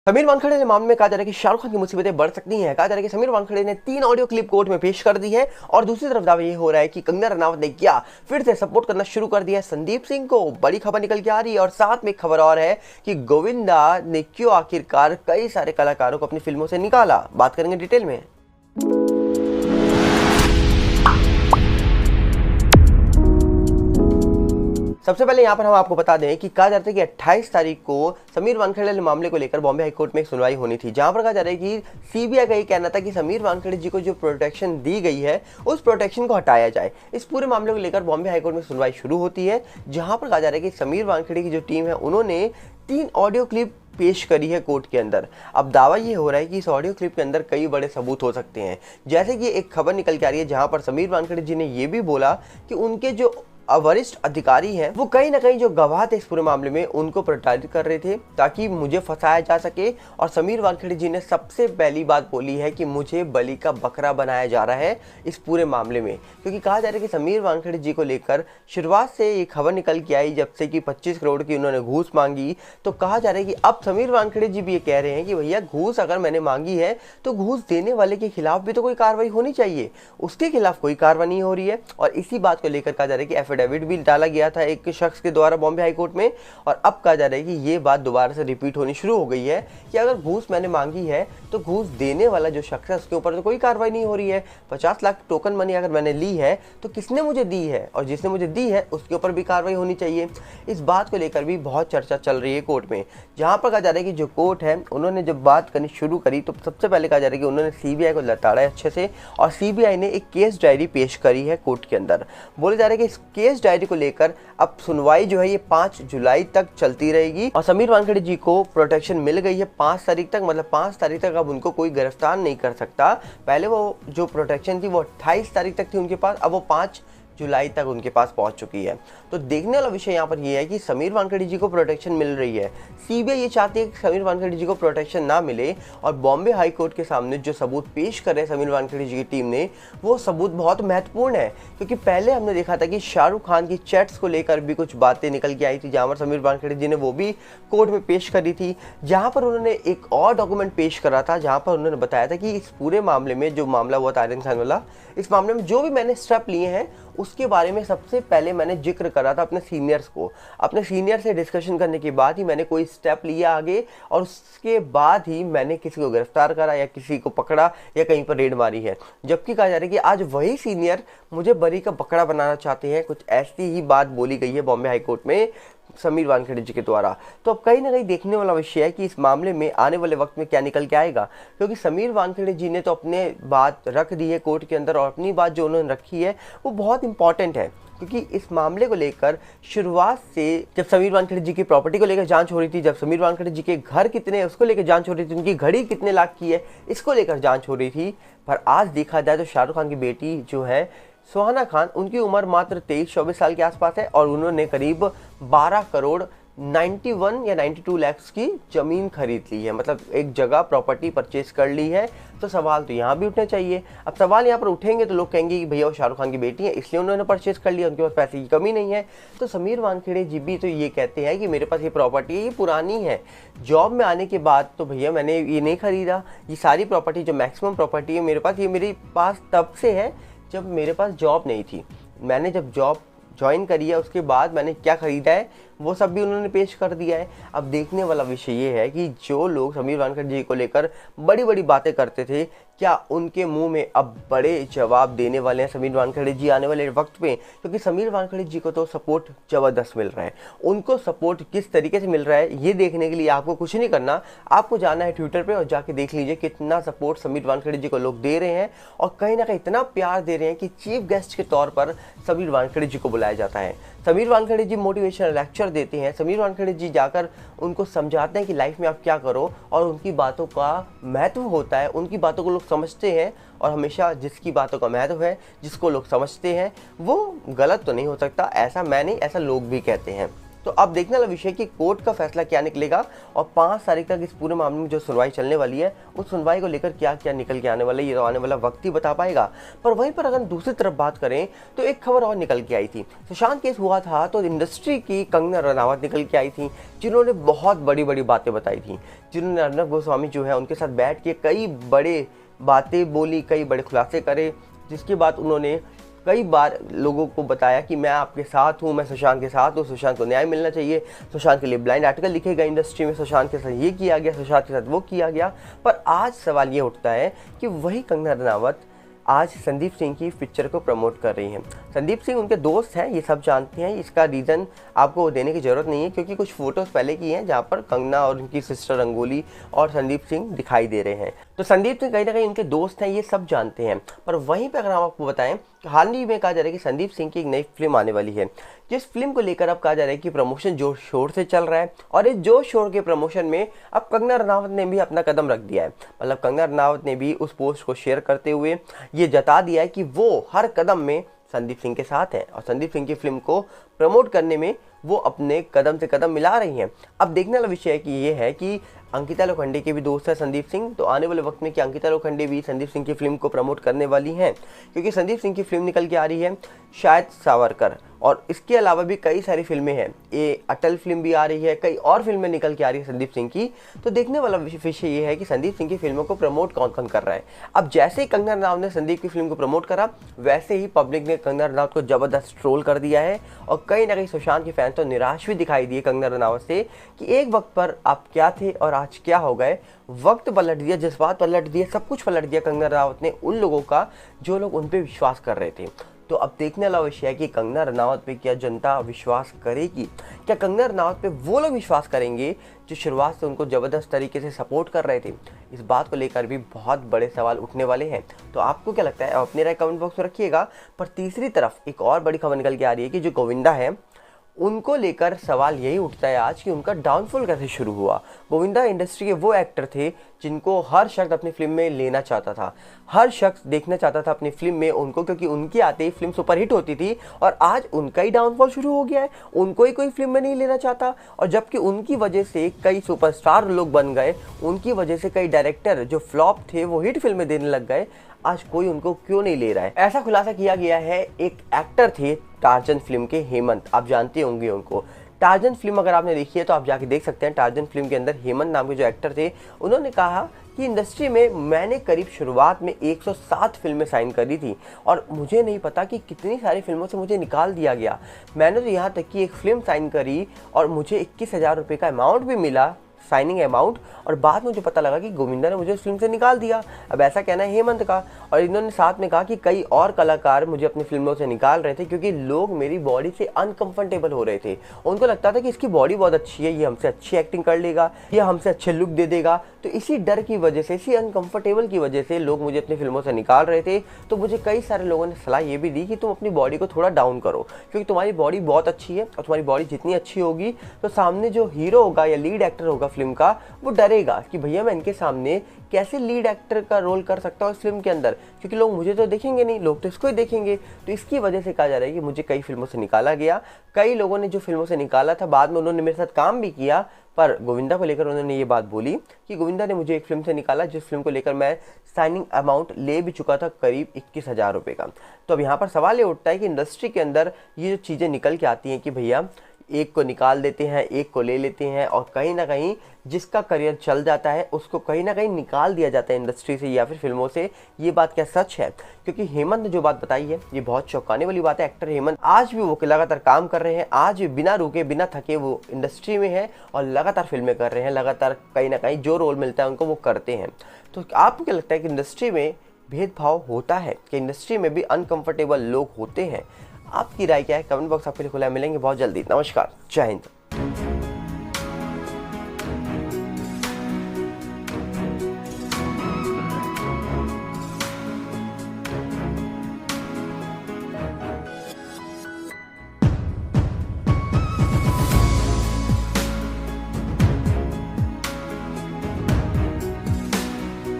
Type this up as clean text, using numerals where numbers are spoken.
समीर वानखेड़े ने मामले में कहा जा रहा है कि शाहरुख खान की मुसीबतें बढ़ सकती हैं। कहा जा रहा है कि समीर वानखेड़े ने 3 ऑडियो क्लिप कोर्ट में पेश कर दी है और दूसरी तरफ दावा ये हो रहा है कि कंगना रनावत ने क्या फिर से सपोर्ट करना शुरू कर दिया है संदीप सिंह को। बड़ी खबर निकल के आ रही है और साथ में एक खबर और है कि गोविंदा ने क्यों आखिरकार कई सारे कलाकारों को अपनी फिल्मों से निकाला। बात करेंगे डिटेल में। सबसे पहले यहाँ पर हम आपको बता दें कि कहा जाता है कि 28 तारीख को समीर वानखेड़े मामले को लेकर बॉम्बे हाईकोर्ट में एक सुनवाई होनी थी, जहां पर कहा जा रहा है कि सीबीआई का ये कहना था कि समीर वानखेड़े जी को जो प्रोटेक्शन दी गई है उस प्रोटेक्शन को हटाया जाए। इस पूरे मामले को लेकर बॉम्बे हाईकोर्ट में सुनवाई शुरू होती है, जहां पर कहा जा रहा है कि समीर वानखेड़े की जो टीम है उन्होंने 3 ऑडियो क्लिप पेश करी है कोर्ट के अंदर। अब दावा ये हो रहा है कि इस ऑडियो क्लिप के अंदर कई बड़े सबूत हो सकते हैं। जैसे कि एक खबर निकल के आ रही है जहां पर समीर वानखेड़े जी ने यह भी बोला कि उनके जो वरिष्ठ अधिकारी हैं वो कहीं ना कहीं जो गवाह थे इस पूरे मामले में उनको प्रताड़ित कर रहे थे ताकि मुझे फंसाया जा सके। और समीर वानखेड़े जी ने सबसे पहली बात बोली है कि मुझे बलि का बकरा बनाया जा रहा है इस पूरे मामले में, क्योंकि कहा जा रहा है कि समीर वानखेड़े जी को लेकर शुरुआत से ये खबर निकल के आई जब से कि 25 करोड़ की उन्होंने घूस मांगी। तो कहा जा रहा है कि अब समीर वानखेड़े जी भी ये कह रहे हैं कि भैया घूस अगर मैंने मांगी है तो घूस देने वाले के खिलाफ भी तो कोई कार्रवाई होनी चाहिए, उसके खिलाफ कोई कार्रवाई नहीं हो रही है। और इसी बात को लेकर कहा जा रहा है कि एफिडेविट भी डाला गया था एक शख्स के द्वारा बॉम्बे हाईकोर्ट में। और अब कहा जा रहा है कि ये बात दोबारा से रिपीट होनी शुरू हो गई है कि अगर घूस मैंने मांगी है तो घूस देने वाला जो शख्स है उसके ऊपर तो कोई कार्रवाई नहीं हो रही है। 50 लाख टोकन मनी अगर मैंने ली है तो किसने मुझे दी है और जिसने मुझे दी है उसके ऊपर भी कार्रवाई होनी चाहिए। इस बात को लेकर भी बहुत चर्चा चल रही है कोर्ट में, जहां पर कहा जा रहा है कि जो कोर्ट है उन्होंने जब बात करनी शुरू करी तो सबसे पहले कहा जा रहा है कि उन्होंने सीबीआई को लताड़ा है अच्छे से और सीबीआई ने एक केस डायरी पेश करी है कोर्ट के अंदर। बोले जा रहा है कि इस केस डायरी को लेकर अब सुनवाई जो है ये 5 जुलाई तक चलती रहेगी और समीर वानखेड़े जी को प्रोटेक्शन मिल गई है 5 तारीख तक। मतलब 5 तारीख तक अब उनको कोई गिरफ्तार नहीं कर सकता। पहले वो जो प्रोटेक्शन थी वो 28 तारीख तक थी उनके पास, अब वो 5 जुलाई तक उनके पास पहुंच चुकी है। तो देखने वाला विषय यहाँ पर यह है कि समीर वानखेड़े जी को प्रोटेक्शन मिल रही है। सीबीआई ये चाहती है कि समीर वानखेड़े जी को प्रोटेक्शन ना मिले और बॉम्बे हाई कोर्ट के सामने जो सबूत पेश कर रहे हैं समीर वानखेड़े जी की टीम ने वो सबूत बहुत महत्वपूर्ण है। क्योंकि पहले हमने देखा था कि शाहरुख खान की चैट्स को लेकर भी कुछ बातें निकल के आई थी, जहाँ पर समीर वानखेड़े जी ने वो भी कोर्ट में पेश करी थी, जहाँ पर उन्होंने एक और डॉक्यूमेंट पेश करा था जहाँ पर उन्होंने बताया था कि इस पूरे मामले में जो मामला हुआ था आर्यन खान वाला, इस मामले में जो भी मैंने स्टेप लिए हैं उसके बारे में सबसे पहले मैंने जिक्र करा था अपने सीनियर्स को। अपने सीनियर से डिस्कशन करने के बाद ही मैंने कोई स्टेप लिया आगे और उसके बाद ही मैंने किसी को गिरफ्तार करा या किसी को पकड़ा या कहीं पर रेड मारी है। जबकि कहा जा रहा है कि आज वही सीनियर मुझे बरी का बकरा बनाना चाहते हैं। कुछ ऐसी ही बात बोली गई है बॉम्बे हाईकोर्ट में समीर वानखेड़े जी के द्वारा। तो अब कहीं ना कहीं देखने वाला विषय है कि इस मामले में आने वाले वक्त में क्या निकल के आएगा, क्योंकि समीर वानखेड़े जी ने तो अपने बात रख दी है कोर्ट के अंदर और अपनी बात जो उन्होंने रखी है वो बहुत इंपॉर्टेंट है। क्योंकि इस मामले को लेकर शुरुआत से जब समीर वानखेड़े जी की प्रॉपर्टी को लेकर जांच हो रही थी, जब समीर वानखेड़े जी के घर कितने हैं उसको लेकर जांच हो रही थी, उनकी घड़ी कितने लाख की है इसको लेकर जांच हो रही थी। पर आज देखा जाए तो शाहरुख खान की बेटी जो है सुहाना खान, उनकी उम्र मात्र 23-24 साल के आसपास है और उन्होंने करीब 12 करोड़ 91 या 92 लाख की जमीन खरीद ली है। मतलब एक जगह प्रॉपर्टी परचेज कर ली है। तो सवाल तो यहाँ भी उठने चाहिए। अब सवाल यहाँ पर उठेंगे तो लोग कहेंगे कि भैया वो शाहरुख खान की बेटी है इसलिए उन्होंने परचेज कर लिया, उनके पास पैसे की कमी नहीं है। तो समीर वानखेड़े जी भी तो ये कहते हैं कि मेरे पास ये प्रॉपर्टी है, ये पुरानी है, जॉब में आने के बाद तो भैया मैंने ये नहीं खरीदा। ये सारी प्रॉपर्टी जो मैक्सिमम प्रॉपर्टी है मेरे पास, ये मेरे पास तब से है जब मेरे पास जॉब नहीं थी। मैंने जब जॉब ज्वाइन करी है उसके बाद मैंने क्या खरीदा है वो सब भी उन्होंने पेश कर दिया है। अब देखने वाला विषय ये है कि जो लोग समीर वानखेड़े जी को लेकर बड़ी बड़ी बातें करते थे, क्या उनके मुंह में अब बड़े जवाब देने वाले हैं समीर वानखेड़े जी आने वाले वक्त में। क्योंकि समीर वानखेड़े जी को तो सपोर्ट ज़बरदस्त मिल रहा है। उनको सपोर्ट किस तरीके से मिल रहा है ये देखने के लिए आपको कुछ नहीं करना, आपको जाना है ट्विटर पर और जाके देख लीजिए कितना सपोर्ट समीर वानखेड़े जी को लोग दे रहे हैं। और कहीं ना कहीं इतना प्यार दे रहे हैं कि चीफ गेस्ट के तौर पर समीर वानखेड़े जी को बुलाया जाता है। समीर वानखेड़े जी मोटिवेशनल लेक्चर देते हैं। समीर वानखेड़े जी जाकर उनको समझाते हैं कि लाइफ में आप क्या करो और उनकी बातों का महत्व होता है। उनकी बातों को लोग समझते हैं और हमेशा जिसकी बातों का महत्व है, जिसको लोग समझते हैं वो गलत तो नहीं हो सकता। ऐसा मैं नहीं, ऐसा लोग भी कहते हैं। तो अब देखने वाला विषय कि कोर्ट का फैसला क्या निकलेगा और 5 तारीख तक इस पूरे मामले में जो सुनवाई चलने वाली है उस सुनवाई को लेकर क्या क्या निकल के आने वाला है, ये तो आने वाला वक्त ही बता पाएगा। पर वहीं पर अगर दूसरी तरफ बात करें तो एक खबर और निकल के आई थी। सुशांत केस हुआ था तो इंडस्ट्री की कंगना रनावत निकल के आई थी, जिन्होंने बहुत बड़ी बड़ी बातें बताई थी, जिन्होंने अर्नब गोस्वामी जो है उनके साथ बैठ के कई बड़े बातें बोली, कई बड़े खुलासे करे, जिसके बाद उन्होंने कई बार लोगों को बताया कि मैं आपके साथ हूँ, मैं सुशांत के साथ हूँ, सुशांत को न्याय मिलना चाहिए, सुशांत के लिए ब्लाइंड आर्टिकल लिखे गए इंडस्ट्री में, सुशांत के साथ ये किया गया, सुशांत के साथ वो किया गया। पर आज सवाल ये उठता है कि वही कंगना रनावत आज संदीप सिंह की पिक्चर को प्रमोट कर रही हैं। संदीप सिंह उनके दोस्त हैं, ये सब जानते हैं, इसका रीज़न आपको देने की ज़रूरत नहीं है क्योंकि कुछ फोटोज़ पहले की हैं जहाँ पर कंगना और उनकी सिस्टर रंगोली और संदीप सिंह दिखाई दे रहे हैं। तो संदीप सिंह कहीं ना कहीं उनके दोस्त हैं, ये सब जानते हैं। पर वहीं पर अगर हम आपको बताएं तो हाल ही में कहा जा रहा है कि संदीप सिंह की एक नई फिल्म आने वाली है, जिस फिल्म को लेकर अब कहा जा रहा है कि प्रमोशन जोर शोर से चल रहा है और इस जोर शोर के प्रमोशन में अब कंगना रनावत ने भी अपना कदम रख दिया है। मतलब कंगना रनावत ने भी उस पोस्ट को शेयर करते हुए ये जता दिया है कि वो हर कदम में संदीप सिंह के साथ हैं और संदीप सिंह की फिल्म को प्रमोट करने में वो अपने कदम से कदम मिला रही हैं। अब देखने वाला विषय कि ये है कि अंकिता लोखंडे के भी दोस्त है संदीप सिंह, तो आने वाले वक्त में कि अंकिता लोखंडे भी संदीप सिंह की फिल्म को प्रमोट करने वाली हैं, क्योंकि संदीप सिंह की फिल्म निकल के आ रही है शायद सावरकर, और इसके अलावा भी कई सारी फिल्में हैं, ये अटल फिल्म भी आ रही है, कई और फिल्में निकल के आ रही है संदीप सिंह की। तो देखने वाला विषय ये है कि संदीप सिंह की फिल्मों को प्रमोट कौन कौन कर रहा है। अब जैसे ही कंगना रनावत ने संदीप की फिल्म को प्रमोट करा, वैसे ही पब्लिक ने कंगना रनावत को जबरदस्त ट्रोल कर दिया है और कहीं ना कहीं सुशांत के फैंस तो निराश भी दिखाई दिए कंगना रनावत से कि एक वक्त पर आप क्या थे और आज क्या हो गए। वक्त पलट दिया, जज्बात पलट दिए, सब कुछ पलट दिया कंगना रनावत ने उन लोगों का जो लोग उन पे विश्वास कर रहे थे। तो अब देखने वाला विषय है कि कंगना रनावत पे क्या जनता विश्वास करेगी, क्या कंगना रनावत पे वो लोग विश्वास करेंगे जो शुरुआत से उनको ज़बरदस्त तरीके से सपोर्ट कर रहे थे। इस बात को लेकर भी बहुत बड़े सवाल उठने वाले हैं। तो आपको क्या लगता है, आप अपनी राय कमेंट बॉक्स में रखिएगा। पर तीसरी तरफ एक और बड़ी खबर निकल के आ रही है कि जो गोविंदा है उनको लेकर सवाल यही उठता है आज कि उनका डाउनफॉल कैसे शुरू हुआ। गोविंदा इंडस्ट्री के वो एक्टर थे जिनको हर शख्स अपनी फिल्म में लेना चाहता था, हर शख्स देखना चाहता था अपनी फिल्म में उनको, क्योंकि उनके आते ही फिल्म सुपरहिट होती थी। और आज उनका ही डाउनफॉल शुरू हो गया है, उनको ही कोई फिल्म में नहीं लेना चाहता। और जबकि उनकी वजह से कई सुपरस्टार लोग बन गए, उनकी वजह से कई डायरेक्टर जो फ्लॉप थे वो हिट फिल्में देने लग गए, आज कोई उनको क्यों नहीं ले रहा है। ऐसा खुलासा किया गया है एक एक्टर थे टार्जन फिल्म के, हेमंत, आप जानते होंगे उनको। टार्जन फिल्म अगर आपने देखी है तो आप जाके देख सकते हैं। टार्जन फिल्म के अंदर हेमंत नाम के जो एक्टर थे, उन्होंने कहा कि इंडस्ट्री में मैंने करीब शुरुआत में 107 फिल्में साइन करी थी और मुझे नहीं पता कि कितनी सारी फिल्मों से मुझे निकाल दिया गया। मैंने तो यहाँ तक कि एक फिल्म साइन करी और मुझे 21,000 रुपये का अमाउंट भी मिला, साइनिंग अमाउंट, और बाद में मुझे पता लगा कि गोविंदा ने मुझे उस फिल्म से निकाल दिया। अब ऐसा कहना है हेमंत का। और इन्होंने साथ में कहा कि कई और कलाकार मुझे अपनी फिल्मों से निकाल रहे थे क्योंकि लोग मेरी बॉडी से अनकंफर्टेबल हो रहे थे। उनको लगता था कि इसकी बॉडी बहुत अच्छी है, ये हमसे अच्छी एक्टिंग कर लेगा, ये हमसे अच्छे लुक दे देगा। तो इसी डर की वजह से, इसी अनकंफर्टेबल की वजह से लोग मुझे अपनी फिल्मों से निकाल रहे थे। तो मुझे कई सारे लोगों ने सलाह ये भी दी कि तुम अपनी बॉडी को थोड़ा डाउन करो, क्योंकि तुम्हारी बॉडी बहुत अच्छी है और तुम्हारी बॉडी जितनी अच्छी होगी तो सामने जो हीरो होगा या लीड एक्टर होगा फिल्म का, वो डरेगा कि भैया मैं इनके सामने कैसे लीड एक्टर का रोल कर सकता हूँ इस फिल्म के अंदर, क्योंकि लोग मुझे तो देखेंगे नहीं, लोग तो इसको ही देखेंगे। तो इसकी वजह से कहा जा रहा है कि मुझे कई फिल्मों से निकाला गया। कई लोगों ने जो फिल्मों से निकाला था बाद में उन्होंने मेरे साथ काम भी किया, पर गोविंदा को लेकर उन्होंने ये बात बोली कि गोविंदा ने मुझे एक फिल्म से निकाला जिस फिल्म को लेकर मैं साइनिंग अमाउंट ले भी चुका था करीब 21,000 रुपये का। तो अब यहाँ पर सवाल ये उठता है कि इंडस्ट्री के अंदर ये जो चीज़ें निकल के आती हैं कि भैया एक को निकाल देते हैं, एक को ले लेते हैं, और कहीं ना कहीं जिसका करियर चल जाता है उसको कहीं ना कहीं निकाल दिया जाता है इंडस्ट्री से या फिर फिल्मों से। ये बात क्या सच है? क्योंकि हेमंत ने जो बात बताई है ये बहुत चौंकाने वाली बात है। एक्टर हेमंत आज भी वो लगातार काम कर रहे हैं, आज भी बिना रुके बिना थके वो इंडस्ट्री में है और लगातार फिल्में कर रहे हैं, लगातार कहीं ना कहीं जो रोल मिलता है उनको वो करते हैं। तो आपको क्या लगता है कि इंडस्ट्री में भेदभाव होता है कि इंडस्ट्री में भी अनकंफर्टेबल लोग होते हैं? आपकी राय क्या है? कमेंट बॉक्स आपके लिए खुला है, मिलेंगे बहुत जल्दी। नमस्कार, जय हिंद।